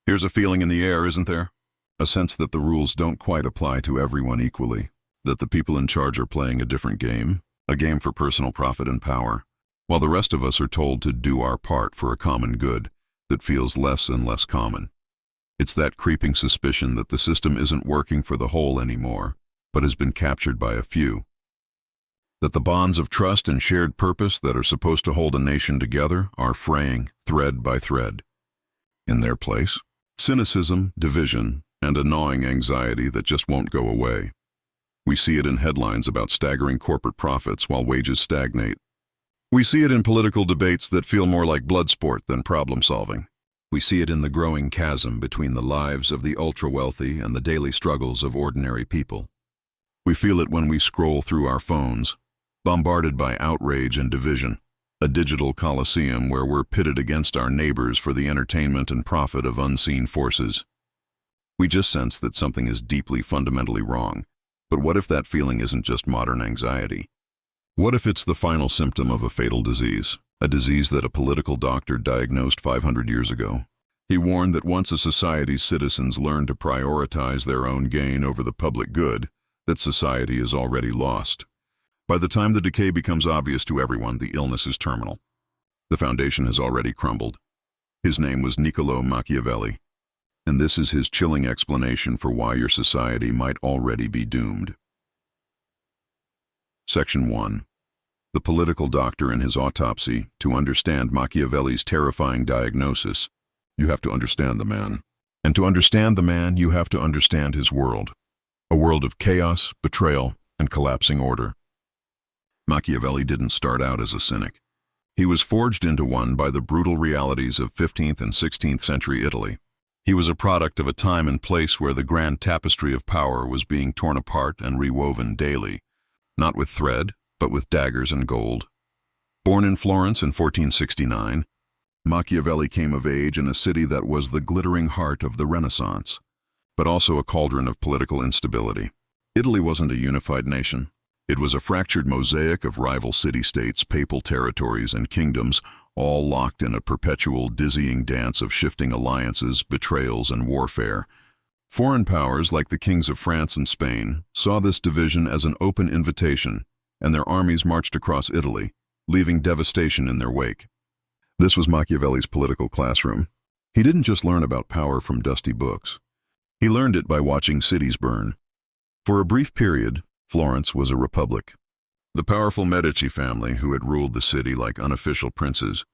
Here's a feeling in the air, isn't there? A sense that the rules don't quite apply to everyone equally, that the people in charge are playing a game for personal profit and power, while the rest of us are told to do our part for a common good that feels less and less common. It's that creeping suspicion that the system isn't working for the whole anymore, but has been captured by a few. That the bonds of trust and shared purpose that are supposed to hold a nation together are fraying thread by thread. In their place, cynicism, division, and a gnawing anxiety that just won't go away. We see it in headlines about staggering corporate profits while wages stagnate. We see it in political debates that feel more like blood sport than problem solving. We see it in the growing chasm between the lives of the ultra-wealthy and the daily struggles of ordinary people. We feel it when we scroll through our phones, bombarded by outrage and division, a digital coliseum where we're pitted against our neighbors for the entertainment and profit of unseen forces. We just sense that something is deeply fundamentally wrong. But what if that feeling isn't just modern anxiety? What if it's the final symptom of a fatal disease, a disease that a political doctor diagnosed 500 years ago? He warned that once a society's citizens learn to prioritize their own gain over the public good, that society is already lost. By the time the decay becomes obvious to everyone, the illness is terminal. The foundation has already crumbled. His name was Niccolò Machiavelli, and this is his chilling explanation for why your society might already be doomed. Section 1. The political doctor in his autopsy. To understand Machiavelli's terrifying diagnosis, you have to understand the man. And to understand the man, you have to understand his world. A world of chaos, betrayal, and collapsing order. Machiavelli didn't start out as a cynic. He was forged into one by the brutal realities of 15th and 16th century Italy. He was a product of a time and place where the grand tapestry of power was being torn apart and rewoven daily, not with thread, but with daggers and gold. Born in Florence in 1469, Machiavelli came of age in a city that was the glittering heart of the Renaissance, but also a cauldron of political instability. Italy wasn't a unified nation. It was a fractured mosaic of rival city-states, papal territories, and kingdoms, all locked in a perpetual, dizzying dance of shifting alliances, betrayals, and warfare. Foreign powers, like the kings of France and Spain, saw this division as an open invitation, and their armies marched across Italy, leaving devastation in their wake. This was Machiavelli's political classroom. He didn't just learn about power from dusty books. He learned it by watching cities burn. For a brief period, Florence was a republic. The powerful Medici family, who had ruled the city like unofficial princes,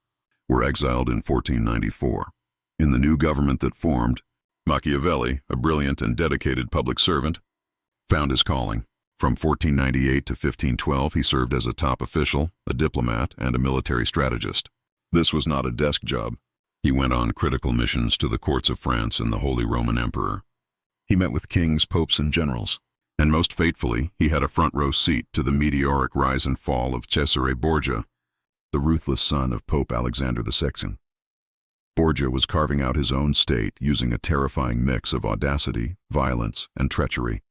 were exiled in 1494. In the new government that formed, Machiavelli, a brilliant and dedicated public servant, found his calling. From 1498 to 1512, he served as a top official, a diplomat, and a military strategist. This was not a desk job. He went on critical missions to the courts of France and the Holy Roman Emperor. He met with kings, popes, and generals. And most fatefully, he had a front-row seat to the meteoric rise and fall of Cesare Borgia, the ruthless son of Pope Alexander II. Borgia was carving out his own state using a terrifying mix of audacity, violence, and treachery.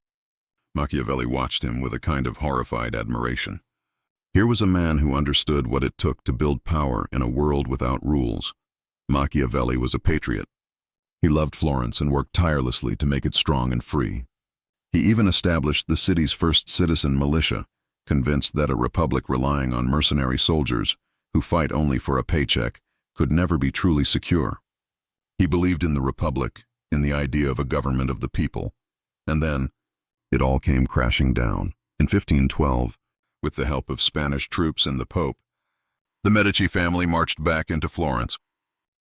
Machiavelli watched him with a kind of horrified admiration. Here was a man who understood what it took to build power in a world without rules. Machiavelli was a patriot. He loved Florence and worked tirelessly to make it strong and free. He even established the city's first citizen militia, convinced that a republic relying on mercenary soldiers, who fight only for a paycheck, could never be truly secure. He believed in the republic, in the idea of a government of the people. And then, it all came crashing down. In 1512, with the help of Spanish troops and the Pope, the Medici family marched back into Florence.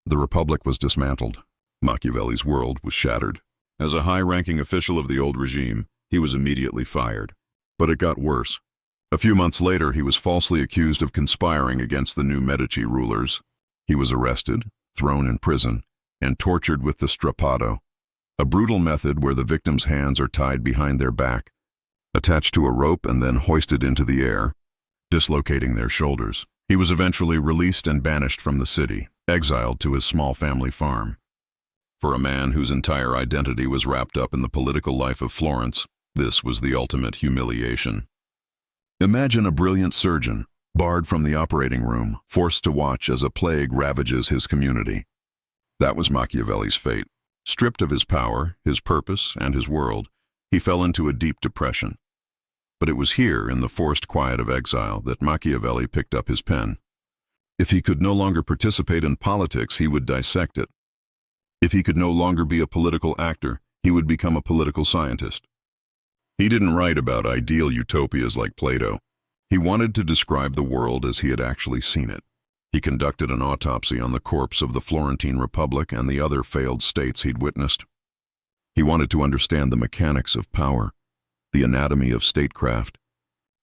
The republic was dismantled. Machiavelli's world was shattered. As a high-ranking official of the old regime, he was immediately fired. But it got worse. A few months later, he was falsely accused of conspiring against the new Medici rulers. He was arrested, thrown in prison, and tortured with the strappado, a brutal method where the victim's hands are tied behind their back, attached to a rope and then hoisted into the air, dislocating their shoulders. He was eventually released and banished from the city, exiled to his small family farm. For a man whose entire identity was wrapped up in the political life of Florence, this was the ultimate humiliation. Imagine a brilliant surgeon, barred from the operating room, forced to watch as a plague ravages his community. That was Machiavelli's fate. Stripped of his power, his purpose, and his world, he fell into a deep depression. But it was here, in the forced quiet of exile, that Machiavelli picked up his pen. If he could no longer participate in politics, he would dissect it. If he could no longer be a political actor, he would become a political scientist. He didn't write about ideal utopias like Plato. He wanted to describe the world as he had actually seen it. He conducted an autopsy on the corpse of the Florentine Republic and the other failed states he'd witnessed. He wanted to understand the mechanics of power, the anatomy of statecraft,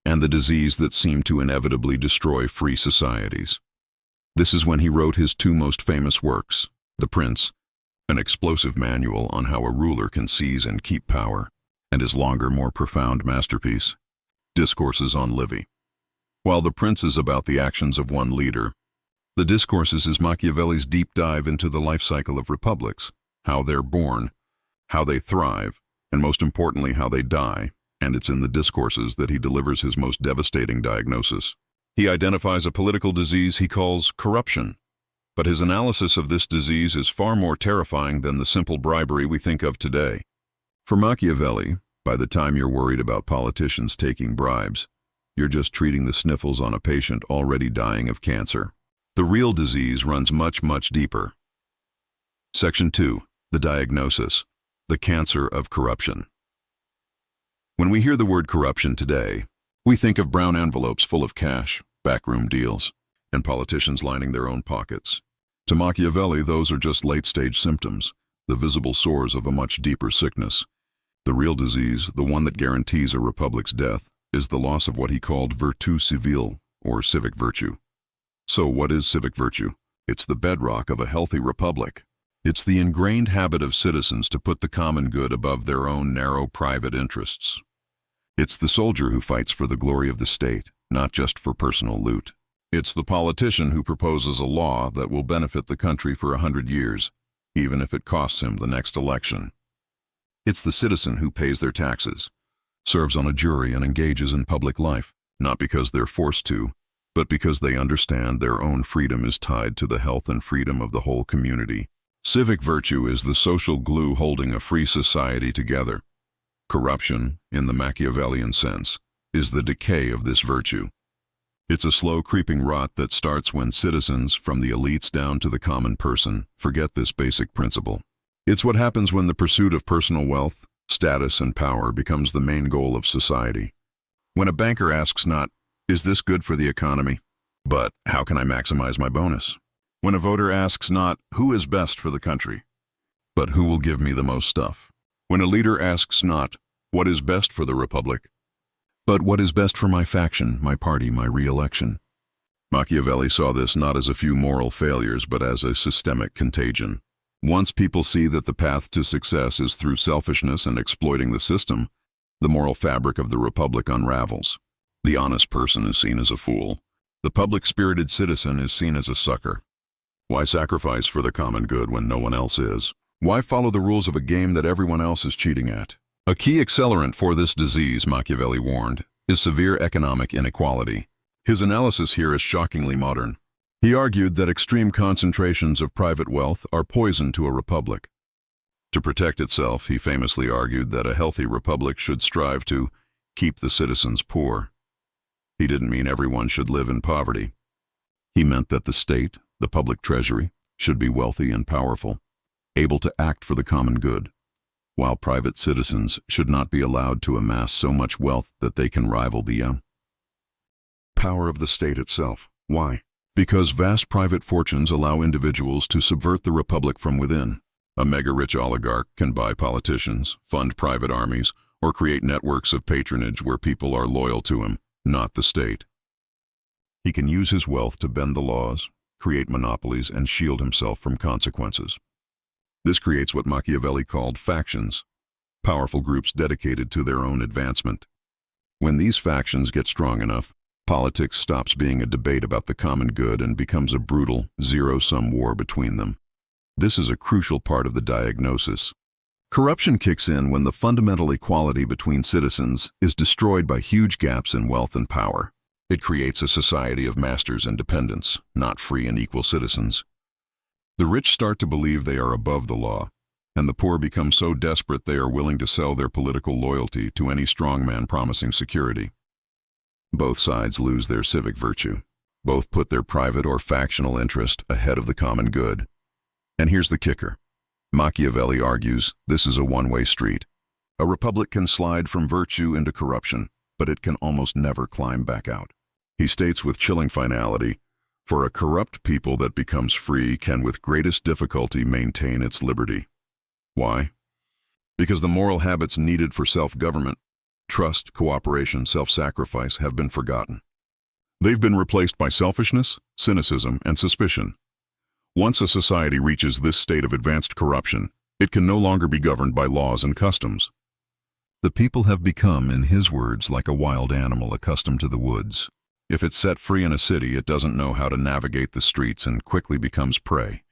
and the disease that seemed to inevitably destroy free societies. This is when he wrote his two most famous works, The Prince, an explosive manual on how a ruler can seize and keep power, and his longer, more profound masterpiece, Discourses on Livy. While The Prince is about the actions of one leader, the Discourses is Machiavelli's deep dive into the life cycle of republics, how they're born, how they thrive, and most importantly, how they die, and it's in the Discourses that he delivers his most devastating diagnosis. He identifies a political disease he calls corruption, but his analysis of this disease is far more terrifying than the simple bribery we think of today. For Machiavelli, by the time you're worried about politicians taking bribes, you're just treating the sniffles on a patient already dying of cancer. The real disease runs much, much deeper. Section 2. The diagnosis. The cancer of corruption. When we hear the word corruption today, we think of brown envelopes full of cash, backroom deals, and politicians lining their own pockets. To Machiavelli, those are just late-stage symptoms, the visible sores of a much deeper sickness. The real disease, the one that guarantees a republic's death, is the loss of what he called virtu civile, or civic virtue. So what is civic virtue? It's the bedrock of a healthy republic. It's the ingrained habit of citizens to put the common good above their own narrow private interests. It's the soldier who fights for the glory of the state, not just for personal loot. It's the politician who proposes a law that will benefit the country for 100 years, even if it costs him the next election. It's the citizen who pays their taxes, serves on a jury, and engages in public life, not because they're forced to, but because they understand their own freedom is tied to the health and freedom of the whole community. Civic virtue is the social glue holding a free society together. Corruption, in the Machiavellian sense, is the decay of this virtue. It's a slow creeping rot that starts when citizens, from the elites down to the common person, forget this basic principle. It's what happens when the pursuit of personal wealth, status, and power becomes the main goal of society. When a banker asks not, "Is this good for the economy?" but "How can I maximize my bonus?" When a voter asks not, "Who is best for the country?" but "Who will give me the most stuff?" When a leader asks not, "What is best for the republic?" but "What is best for my faction, my party, my re-election?" Machiavelli saw this not as a few moral failures, but as a systemic contagion. Once people see that the path to success is through selfishness and exploiting the system, the moral fabric of the republic unravels. The honest person is seen as a fool. The public-spirited citizen is seen as a sucker. Why sacrifice for the common good when no one else is? Why follow the rules of a game that everyone else is cheating at? A key accelerant for this disease, Machiavelli warned, is severe economic inequality. His analysis here is shockingly modern. He argued that extreme concentrations of private wealth are poison to a republic. To protect itself, he famously argued that a healthy republic should strive to keep the citizens poor. He didn't mean everyone should live in poverty. He meant that the state, the public treasury, should be wealthy and powerful, able to act for the common good, while private citizens should not be allowed to amass so much wealth that they can rival the power of the state itself. Why? Because vast private fortunes allow individuals to subvert the republic from within. A mega-rich oligarch can buy politicians, fund private armies, or create networks of patronage where people are loyal to him, not the state. He can use his wealth to bend the laws, create monopolies, and shield himself from consequences. This creates what Machiavelli called factions, powerful groups dedicated to their own advancement. When these factions get strong enough, politics stops being a debate about the common good and becomes a brutal, zero-sum war between them. This is a crucial part of the diagnosis. Corruption kicks in when the fundamental equality between citizens is destroyed by huge gaps in wealth and power. It creates a society of masters and dependents, not free and equal citizens. The rich start to believe they are above the law, and the poor become so desperate they are willing to sell their political loyalty to any strongman promising security. Both sides lose their civic virtue. Both put their private or factional interest ahead of the common good. And here's the kicker. Machiavelli argues this is a one-way street. A republic can slide from virtue into corruption, but it can almost never climb back out. He states with chilling finality, "For a corrupt people that becomes free can with greatest difficulty maintain its liberty." Why? Because the moral habits needed for self-government, trust, cooperation, self-sacrifice, have been forgotten. They've been replaced by selfishness, cynicism, and suspicion. Once a society reaches this state of advanced corruption, it can no longer be governed by laws and customs. The people have become, in his words, like a wild animal accustomed to the woods. If it's set free in a city, it doesn't know how to navigate the streets and quickly becomes prey.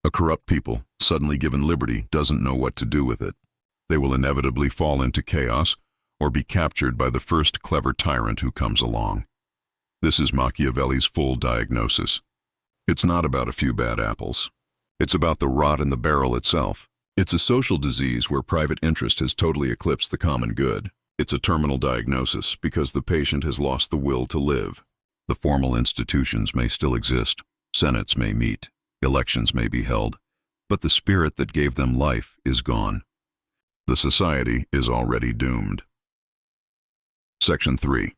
A corrupt people, suddenly given liberty, doesn't know what to do with it. They will inevitably fall into chaos or be captured by the first clever tyrant who comes along. This is Machiavelli's full diagnosis. It's not about a few bad apples. It's about the rot in the barrel itself. It's a social disease where private interest has totally eclipsed the common good. It's a terminal diagnosis because the patient has lost the will to live. The formal institutions may still exist, senates may meet, elections may be held, but the spirit that gave them life is gone. The society is already doomed. Section 3.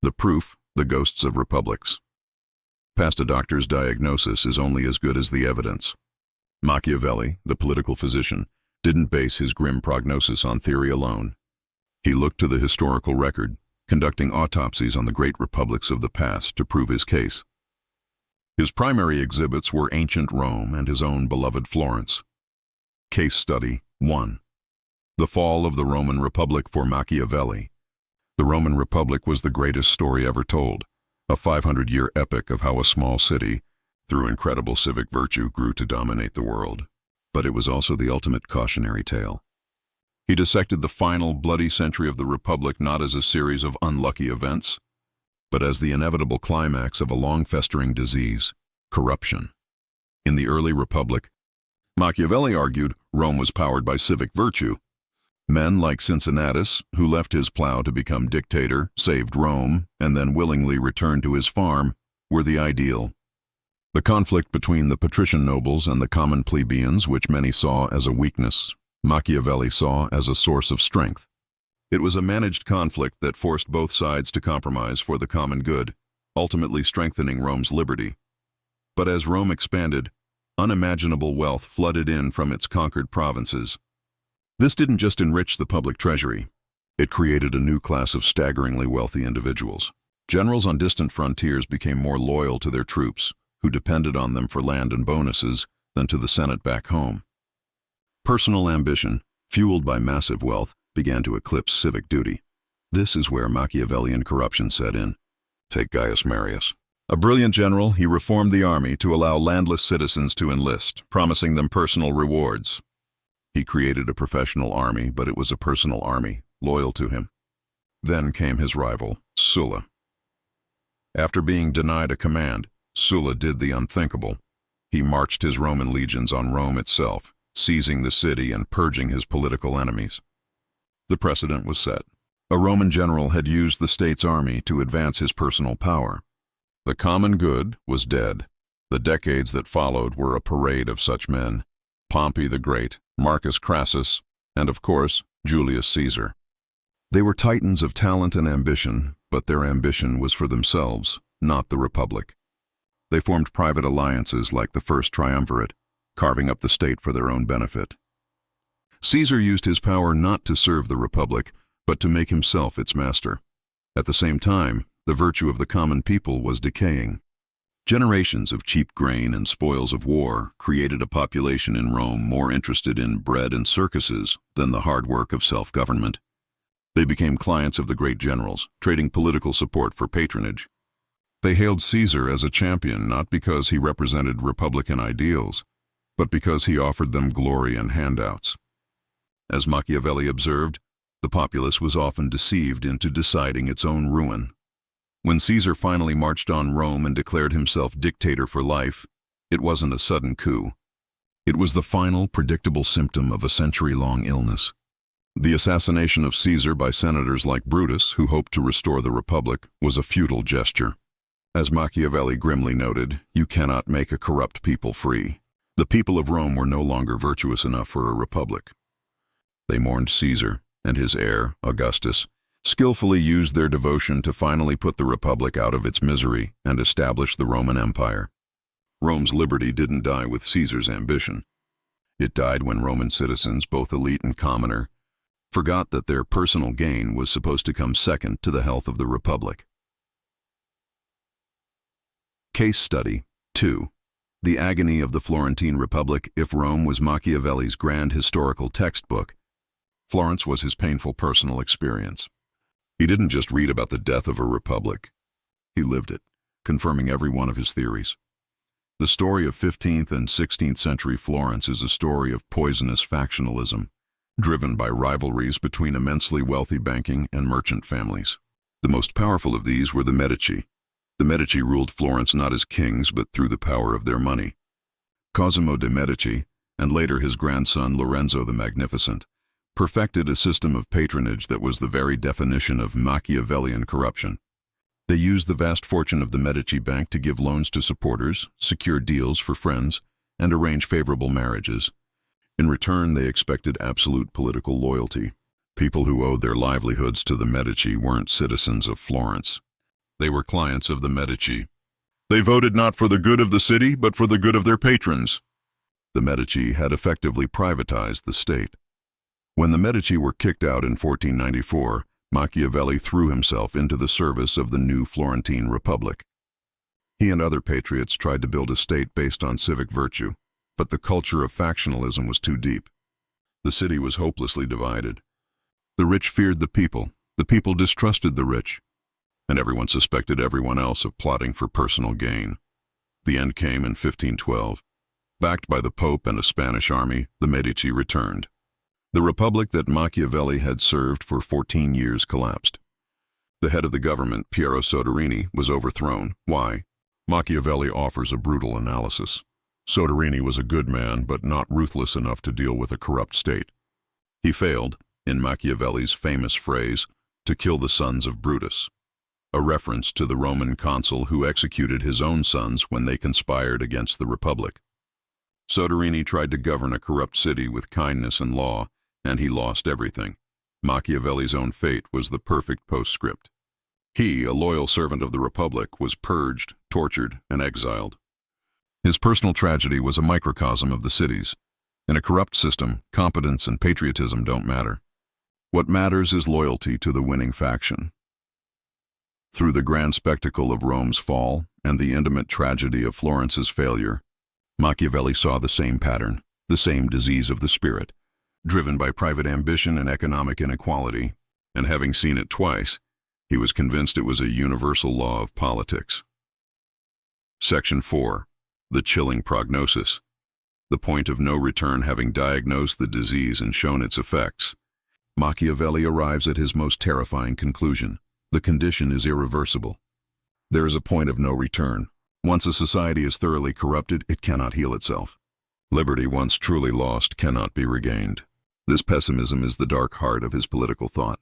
The proof, the ghosts of republics. Past a doctor's diagnosis is only as good as the evidence. Machiavelli, the political physician, didn't base his grim prognosis on theory alone. He looked to the historical record, conducting autopsies on the great republics of the past to prove his case. His primary exhibits were ancient Rome and his own beloved Florence. Case Study 1. The Fall of the Roman Republic for Machiavelli. The Roman Republic was the greatest story ever told, a 500-year epic of how a small city, through incredible civic virtue, grew to dominate the world. But it was also the ultimate cautionary tale. He dissected the final, bloody century of the Republic not as a series of unlucky events, but as the inevitable climax of a long-festering disease, corruption. In the early Republic, Machiavelli argued Rome was powered by civic virtue. Men like Cincinnatus, who left his plow to become dictator, saved Rome, and then willingly returned to his farm, were the ideal. The conflict between the patrician nobles and the common plebeians, which many saw as a weakness, Machiavelli saw as a source of strength. It was a managed conflict that forced both sides to compromise for the common good, ultimately strengthening Rome's liberty. But as Rome expanded, unimaginable wealth flooded in from its conquered provinces. This didn't just enrich the public treasury. It created a new class of staggeringly wealthy individuals. Generals on distant frontiers became more loyal to their troops, who depended on them for land and bonuses, than to the Senate back home. Personal ambition, fueled by massive wealth, began to eclipse civic duty. This is where Machiavellian corruption set in. Take Gaius Marius. A brilliant general, he reformed the army to allow landless citizens to enlist, promising them personal rewards. He created a professional army, but it was a personal army, loyal to him. Then came his rival, Sulla. After being denied a command, Sulla did the unthinkable. He marched his Roman legions on Rome itself, seizing the city and purging his political enemies. The precedent was set. A Roman general had used the state's army to advance his personal power. The common good was dead. The decades that followed were a parade of such men: Pompey the Great, Marcus Crassus, and of course, Julius Caesar. They were titans of talent and ambition, but their ambition was for themselves, not the Republic. They formed private alliances like the First Triumvirate, carving up the state for their own benefit. Caesar used his power not to serve the Republic, but to make himself its master. At the same time, the virtue of the common people was decaying. Generations of cheap grain and spoils of war created a population in Rome more interested in bread and circuses than the hard work of self-government. They became clients of the great generals, trading political support for patronage. They hailed Caesar as a champion not because he represented Republican ideals, but because he offered them glory and handouts. As Machiavelli observed, the populace was often deceived into deciding its own ruin. When Caesar finally marched on Rome and declared himself dictator for life, it wasn't a sudden coup. It was the final, predictable symptom of a century-long illness. The assassination of Caesar by senators like Brutus, who hoped to restore the Republic, was a futile gesture. As Machiavelli grimly noted, you cannot make a corrupt people free. The people of Rome were no longer virtuous enough for a republic. They mourned Caesar, and his heir, Augustus, skillfully used their devotion to finally put the Republic out of its misery and establish the Roman Empire. Rome's liberty didn't die with Caesar's ambition. It died when Roman citizens, both elite and commoner, forgot that their personal gain was supposed to come second to the health of the Republic. Case Study 2. The Agony of the Florentine Republic. If Rome was Machiavelli's grand historical textbook, Florence was his painful personal experience. He didn't just read about the death of a republic. He lived it, confirming every one of his theories. The story of 15th and 16th century Florence is a story of poisonous factionalism, driven by rivalries between immensely wealthy banking and merchant families. The most powerful of these were the Medici. The Medici ruled Florence not as kings, but through the power of their money. Cosimo de' Medici, and later his grandson Lorenzo the Magnificent, perfected a system of patronage that was the very definition of Machiavellian corruption. They used the vast fortune of the Medici Bank to give loans to supporters, secure deals for friends, and arrange favorable marriages. In return, they expected absolute political loyalty. People who owed their livelihoods to the Medici weren't citizens of Florence. They were clients of the Medici. They voted not for the good of the city, but for the good of their patrons. The Medici had effectively privatized the state. When the Medici were kicked out in 1494, Machiavelli threw himself into the service of the new Florentine Republic. He and other patriots tried to build a state based on civic virtue, but the culture of factionalism was too deep. The city was hopelessly divided. The rich feared the people distrusted the rich, and everyone suspected everyone else of plotting for personal gain. The end came in 1512. Backed by the Pope and a Spanish army, the Medici returned. The republic that Machiavelli had served for 14 years collapsed. The head of the government, Piero Soderini, was overthrown. Why? Machiavelli offers a brutal analysis. Soderini was a good man, but not ruthless enough to deal with a corrupt state. He failed, in Machiavelli's famous phrase, to kill the sons of Brutus, a reference to the Roman consul who executed his own sons when they conspired against the Republic. Soderini tried to govern a corrupt city with kindness and law, and he lost everything. Machiavelli's own fate was the perfect postscript. He, a loyal servant of the Republic, was purged, tortured, and exiled. His personal tragedy was a microcosm of the city's. In a corrupt system, competence and patriotism don't matter. What matters is loyalty to the winning faction. Through the grand spectacle of Rome's fall and the intimate tragedy of Florence's failure, Machiavelli saw the same pattern, the same disease of the spirit, driven by private ambition and economic inequality, and having seen it twice, he was convinced it was a universal law of politics. Section 4. The chilling prognosis. The point of no return. Having diagnosed the disease and shown its effects, Machiavelli arrives at his most terrifying conclusion. The condition is irreversible. There is a point of no return. Once a society is thoroughly corrupted, it cannot heal itself. Liberty, once truly lost, cannot be regained. This pessimism is the dark heart of his political thought.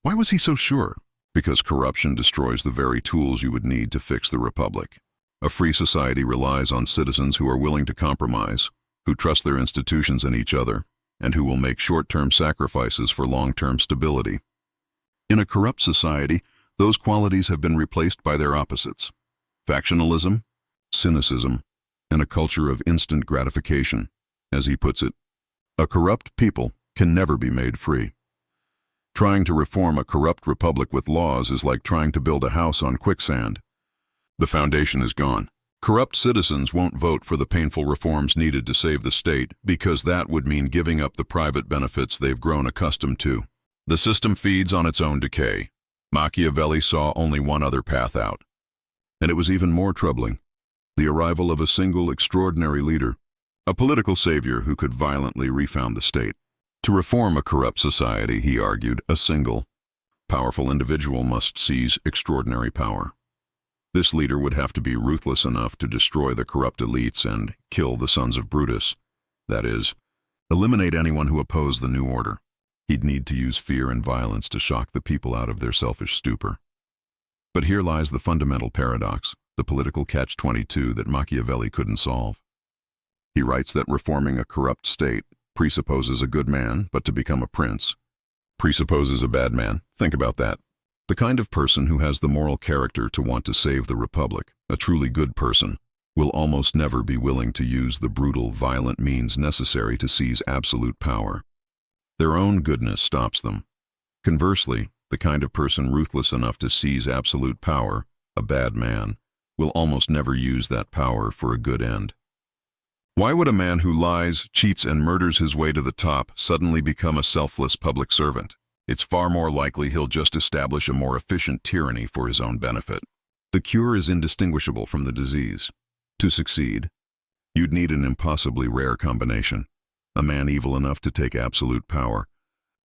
Why was he so sure? Because corruption destroys the very tools you would need to fix the Republic. A free society relies on citizens who are willing to compromise, who trust their institutions and each other, and who will make short-term sacrifices for long-term stability. In a corrupt society, those qualities have been replaced by their opposites: factionalism, cynicism, and a culture of instant gratification. As he puts it, a corrupt people can never be made free. Trying to reform a corrupt republic with laws is like trying to build a house on quicksand. The foundation is gone. Corrupt citizens won't vote for the painful reforms needed to save the state, because that would mean giving up the private benefits they've grown accustomed to. The system feeds on its own decay. Machiavelli saw only one other path out. And it was even more troubling: the arrival of a single extraordinary leader, a political savior who could violently refound the state. To reform a corrupt society, he argued, a single, powerful individual must seize extraordinary power. This leader would have to be ruthless enough to destroy the corrupt elites and kill the sons of Brutus. That is, eliminate anyone who opposed the new order. He'd need to use fear and violence to shock the people out of their selfish stupor. But here lies the fundamental paradox, the political catch-22 that Machiavelli couldn't solve. He writes that reforming a corrupt state presupposes a good man, but to become a prince presupposes a bad man. Think about that. The kind of person who has the moral character to want to save the republic, a truly good person, will almost never be willing to use the brutal, violent means necessary to seize absolute power. Their own goodness stops them. Conversely, the kind of person ruthless enough to seize absolute power, a bad man, will almost never use that power for a good end. Why would a man who lies, cheats, and murders his way to the top suddenly become a selfless public servant? It's far more likely he'll just establish a more efficient tyranny for his own benefit. The cure is indistinguishable from the disease. To succeed, you'd need an impossibly rare combination. A man evil enough to take absolute power,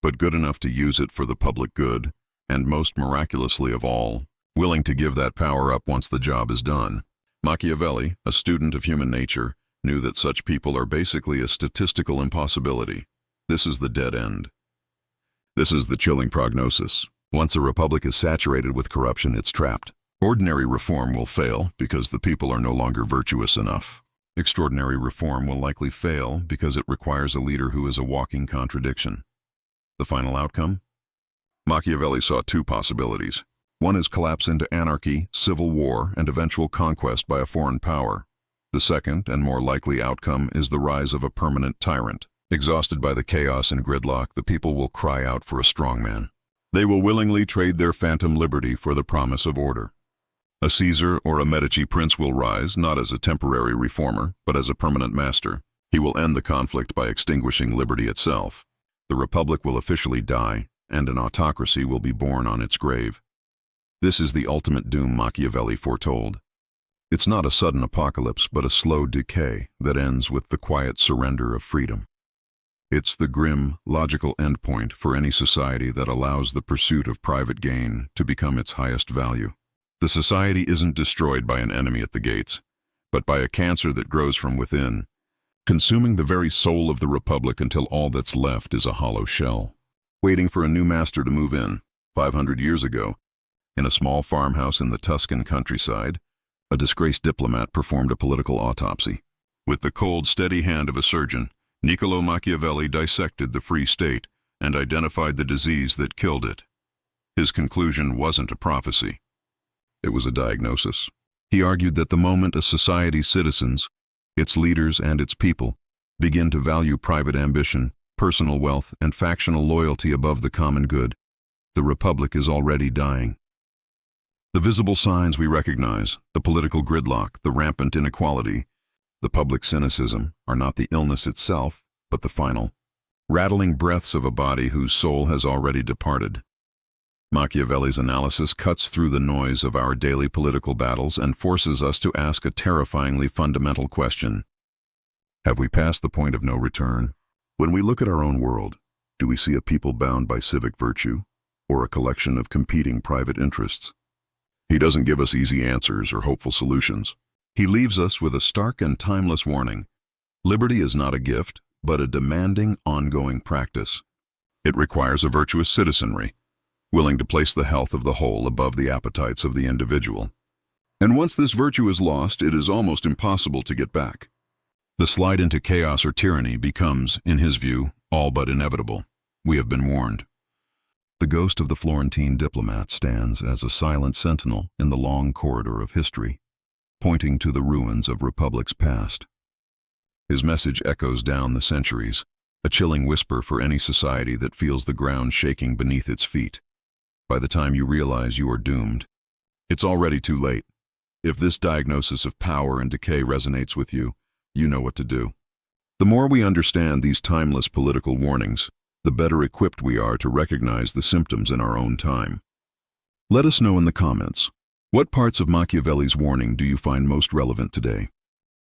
but good enough to use it for the public good, and most miraculously of all, willing to give that power up once the job is done. Machiavelli, a student of human nature, knew that such people are basically a statistical impossibility. This is the dead end. This is the chilling prognosis. Once a republic is saturated with corruption, it's trapped. Ordinary reform will fail because the people are no longer virtuous enough. Extraordinary reform will likely fail because it requires a leader who is a walking contradiction. The final outcome? Machiavelli saw two possibilities. One is collapse into anarchy, civil war, and eventual conquest by a foreign power. The second and more likely outcome is the rise of a permanent tyrant. Exhausted by the chaos and gridlock, the people will cry out for a strongman. They will willingly trade their phantom liberty for the promise of order. A Caesar or a Medici prince will rise, not as a temporary reformer, but as a permanent master. He will end the conflict by extinguishing liberty itself. The republic will officially die, and an autocracy will be born on its grave. This is the ultimate doom Machiavelli foretold. It's not a sudden apocalypse, but a slow decay that ends with the quiet surrender of freedom. It's the grim, logical endpoint for any society that allows the pursuit of private gain to become its highest value. The society isn't destroyed by an enemy at the gates, but by a cancer that grows from within, consuming the very soul of the republic until all that's left is a hollow shell, waiting for a new master to move in. 500 years ago, in a small farmhouse in the Tuscan countryside, a disgraced diplomat performed a political autopsy. With the cold, steady hand of a surgeon, Niccolò Machiavelli dissected the free state and identified the disease that killed it. His conclusion wasn't a prophecy. It was a diagnosis. He argued that the moment a society's citizens, its leaders and its people, begin to value private ambition, personal wealth, and factional loyalty above the common good, the republic is already dying. The visible signs we recognize, the political gridlock, the rampant inequality, the public cynicism, are not the illness itself, but the final, rattling breaths of a body whose soul has already departed. Machiavelli's analysis cuts through the noise of our daily political battles and forces us to ask a terrifyingly fundamental question. Have we passed the point of no return? When we look at our own world, do we see a people bound by civic virtue, or a collection of competing private interests? He doesn't give us easy answers or hopeful solutions. He leaves us with a stark and timeless warning. Liberty is not a gift, but a demanding, ongoing practice. It requires a virtuous citizenry, willing to place the health of the whole above the appetites of the individual. And once this virtue is lost, it is almost impossible to get back. The slide into chaos or tyranny becomes, in his view, all but inevitable. We have been warned. The ghost of the Florentine diplomat stands as a silent sentinel in the long corridor of history, pointing to the ruins of republics past. His message echoes down the centuries, a chilling whisper for any society that feels the ground shaking beneath its feet. By the time you realize you are doomed, it's already too late. If this diagnosis of power and decay resonates with you, you know what to do. The more we understand these timeless political warnings, the better equipped we are to recognize the symptoms in our own time. Let us know in the comments, what parts of Machiavelli's warning do you find most relevant today?